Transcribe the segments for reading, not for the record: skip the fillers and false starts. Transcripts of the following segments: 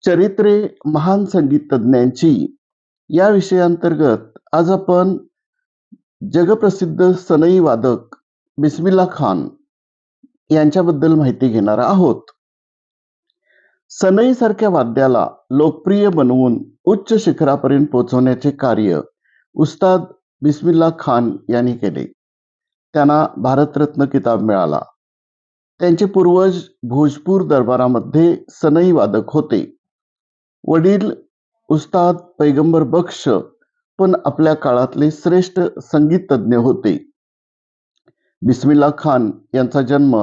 चरित्रे महान संगीत तज्ञांची या विषयांतर्गत आज आपण जगप्रसिद्ध सनई वादक बिस्मिल्ला खान यांच्याबद्दल माहिती घेणार आहोत. सनई सारख्या वाद्याला लोकप्रिय बनवून उच्च शिखरापर्यंत पोहोचवण्याचे कार्य उस्ताद बिस्मिल्ला खान यांनी केले. त्यांना भारतरत्न किताब मिळाला. त्यांचे पूर्वज भोजपूर दरबारामध्ये सनई वादक होते. वडील उस्ताद पैगंबर बख्श पण आपल्या काळातले श्रेष्ठ संगीत तज्ञ होते. बिस्मिल्ला खान यांचा जन्म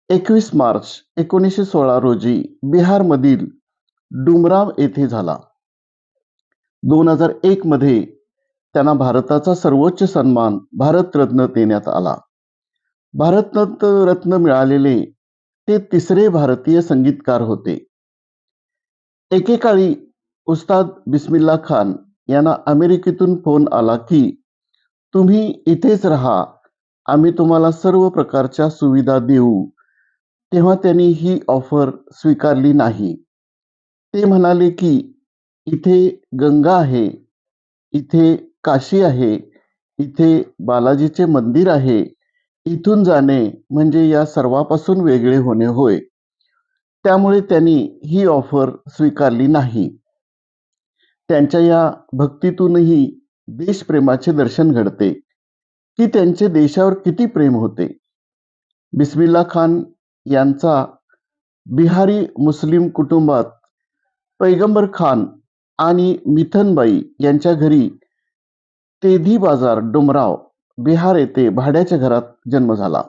21 मार्च 1916 रोजी बिहारमधील डुमराव येथे झाला. 2001 मध्ये त्यांना भारताचा सर्वोच्च सन्मान भारतरत्न देण्यात आला. भारतरत्न मिळालेले ते तिसरे भारतीय संगीतकार होते. एकेकाळी उस्ताद बिस्मिल्ला खान यांना अमेरिकेतून फोन आला की तुम्ही इथेच राहा, आम्ही तुम्हाला सर्व प्रकारच्या सुविधा देऊ. तेव्हा त्यांनी ही ऑफर स्वीकारली नाही. ते म्हणाले की इथे गंगा आहे, इथे काशी आहे, इथे बालाजीचे मंदिर आहे. इथून जाणे म्हणजे या सर्वापासून वेगळे होणे होय. त्यामुळे त्यांनी ही ऑफर स्वीकारली नाही. त्यांच्या या भक्तीतूनही देशप्रेमाचे दर्शन घडते की त्यांचे देशावर किती प्रेम होते. बिस्मिल्ला खान यांचा बिहारी मुस्लिम कुटुंबात पैगंबर खान आणि मिथनबाई यांच्या घरी तेधी बाजार डुमराव बिहार येथे भाड्याच्या घरात जन्म झाला.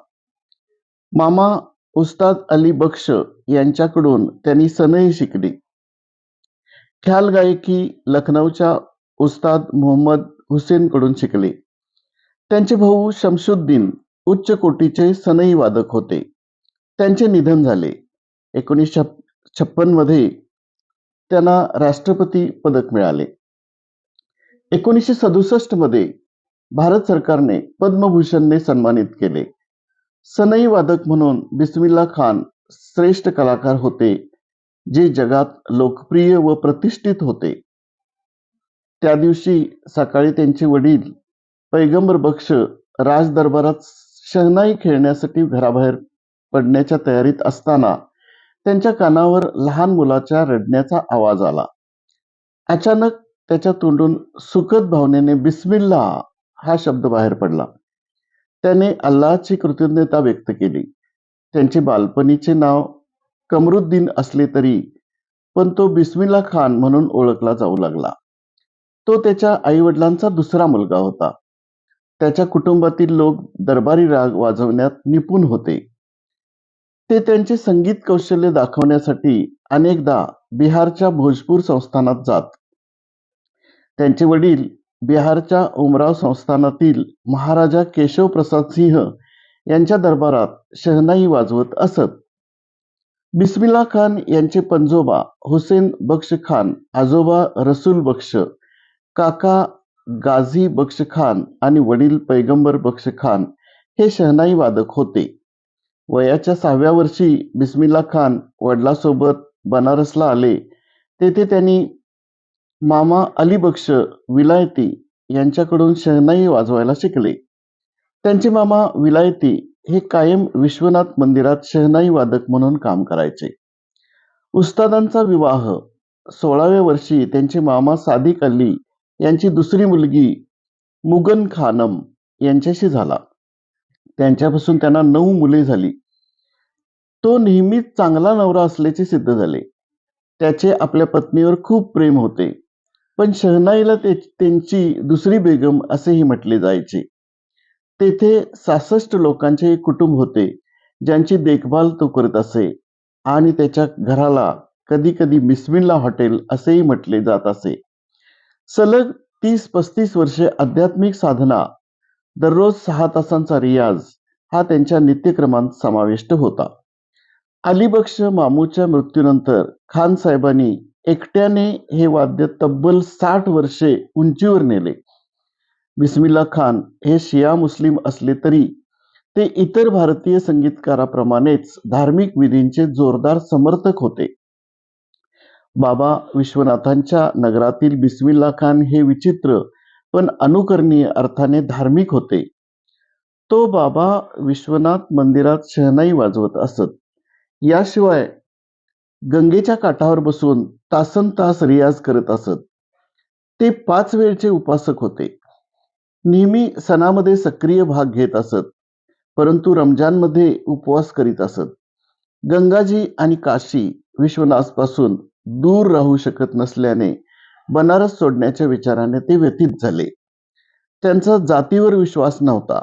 मामा उस्ताद अली बख्श यांच्याकडून त्यांनी सनई शिकली. ख्याल गायकी लखनौच्या उस्ताद मोहम्मद हुसेन कडून शिकले. त्यांचे भाऊ शमशुद्दीन उच्च कोटीचे सनई वादक होते. त्यांचे निधन झाले. 1956 मध्ये त्यांना राष्ट्रपती पदक मिळाले. 1967 मध्ये भारत सरकारने पद्मभूषणने सन्मानित केले. सनई वादक म्हणून बिस्मिल्ला खान श्रेष्ठ कलाकार होते, जे जगात लोकप्रिय व प्रतिष्ठित होते. त्या दिवशी सकाळी त्यांचे वडील पैगंबर बख्श राजदरबारात शहनाई खेळण्यासाठी घराबाहेर पडण्याच्या तयारीत असताना त्यांच्या कानावर लहान मुलाच्या रडण्याचा आवाज आला. अचानक त्याच्या तोंडून सुखद भावनेने बिस्मिल्ला हा शब्द बाहेर पडला. त्याने अल्लाहची कृतज्ञता व्यक्त केली. त्यांचे बालपणीचे नाव कमरुद्दीन असले तरी पण तो बिस्मिल्ला खान म्हणून ओळखला जाऊ लागला. तो त्याच्या आईवडिलांचा दुसरा मुलगा होता. त्याच्या कुटुंबातील लोक दरबारी राग वाजवण्यात निपुण होते. ते त्यांचे संगीत कौशल्य दाखवण्यासाठी अनेकदा बिहारच्या भोजपूर संस्थानात जात. त्यांचे वडील बिहारच्या उमराव संस्थानातील महाराजा केशव प्रसाद सिंह यांच्या दरबारात शहनाई वाजवत असत. बिस्मिल्ला खान यांचे पणजोबा हुसेन बख्श खान, आजोबा रसूल बख्श, काका गाझी बख्श खान आणि वडील पैगंबर बख्श खान हे शहनाई वादक होते. वयाच्या 6व्या वर्षी बिस्मिल्ला खान वडिलांसोबत बनारसला आले. तेथे त्यांनी मामा अली बख्श विलायती यांच्याकडून शहनाई वाजवायला शिकले. त्यांचे मामा विलायती हे कायम विश्वनाथ मंदिरात शहनाई वादक म्हणून काम करायचे. उस्तादांचा विवाह 16व्या वर्षी त्यांचे मामा सादिक अली यांची दुसरी मुलगी मुगन खानम यांच्याशी झाला. त्यांच्यापासून त्यांना 9 मुले झाली. तो नेहमीच चांगला नवरा असल्याचे सिद्ध झाले. त्याचे आपल्या पत्नीवर खूप प्रेम होते, पण शहनाईला त्यांची दुसरी बेगम असेही म्हटले जायचे. तेथे 66 लोकांचे एक कुटुंब होते, ज्यांची देखभाल तो करत असे आणि त्याच्या घराला कधी कधी बिस्मिल्ला हॉटेल असेही म्हटले जात असे. सलग 30-35 वर्षे आध्यात्मिक साधना, दररोज 6 तासांचा रियाज हा त्यांच्या नित्यक्रमात समाविष्ट होता. अली बख्श मामूच्या मृत्यूनंतर खान साहेबांनी एकट्याने हे वाद्य तब्बल 60 वर्षे उंचीवर नेले. बिस्मिल्ला खान हे शिया मुस्लिम असले तरी ते इतर भारतीय संगीतकाराप्रमाणेच धार्मिक विधींचे जोरदार समर्थक होते. बाबा विश्वनाथांच्या नगरातील बिस्मिल्ला खान हे विचित्र पण अनुकरणीय अर्थाने धार्मिक होते. तो बाबा विश्वनाथ मंदिरात शहनाई वाजवत असत. याशिवाय गंगेच्या काठावर बसून तासनतास रियाज करत असत. ते 5 वेळचे उपासक होते. नेहमी सणामध्ये सक्रिय भाग घेत असत, परंतु रमजानमध्ये उपवास करीत असत. गंगाजी आणि काशी विश्वनाथपासून दूर राहू शकत नसल्याने बनारस सोडण्याच्या विचाराने ते व्यथित झाले. त्यांचा जातीवर विश्वास नव्हता.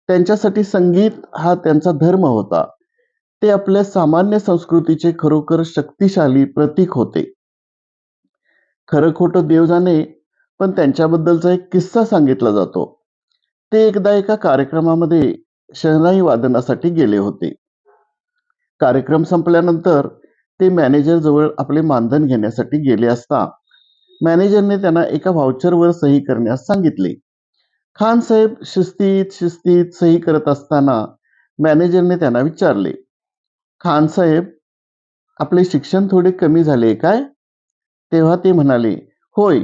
त्यांच्यासाठी संगीत हा त्यांचा धर्म होता. ते आपल्या सामान्य संस्कृतीचे खरोखर शक्तिशाली प्रतीक होते. खरं खोटं देव जाणे, पण त्यांच्याबद्दलचा एक किस्सा सांगितला जातो. ते एकदा एका कार्यक्रमामध्ये शहनाई वादनासाठी गेले होते. कार्यक्रम संपल्यानंतर ते मॅनेजर जवळ आपले मानधन घेण्यासाठी गेले असता मॅनेजरने त्यांना एका व्हाउचरवर सही करण्यास सांगितले. खान साहेब शिस्तीत शिस्तीत सही करत असताना मॅनेजरने त्यांना विचारले, खान साहेब, आपले शिक्षण थोडे कमी झाले काय? तेव्हा ते म्हणाले, होय,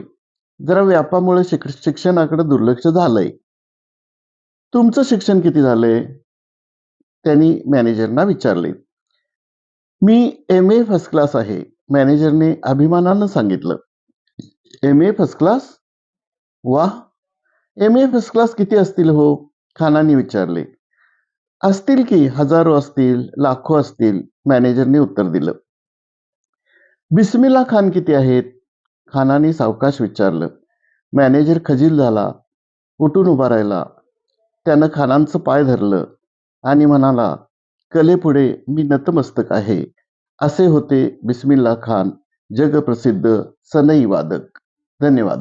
जरा व्यापामुळे शिक्षणाकडे दुर्लक्ष झालंय. तुमचं शिक्षण किती झालंय? त्यांनी मॅनेजरना विचारले. मी MA फर्स्ट क्लास आहे, मॅनेजरने अभिमानानं सांगितलं. MA first class? वाह! MA फर्स्ट क्लास किती असतील हो? खानाने विचारले. असतील की, हजारो असतील, लाखो असतील, मॅनेजरने उत्तर दिलं. बिस्मिल्ला खान किती आहेत? खानाने सावकाश विचारलं. मॅनेजर खजील झाला, उठून उभा राहिला. त्यानं खानांचं पाय धरलं आणि म्हणाला, कलेपुढे मी नतमस्तक आहे. असे होते बिस्मिल्ला खान, जगप्रसिद्ध सनई वादक. धन्यवाद.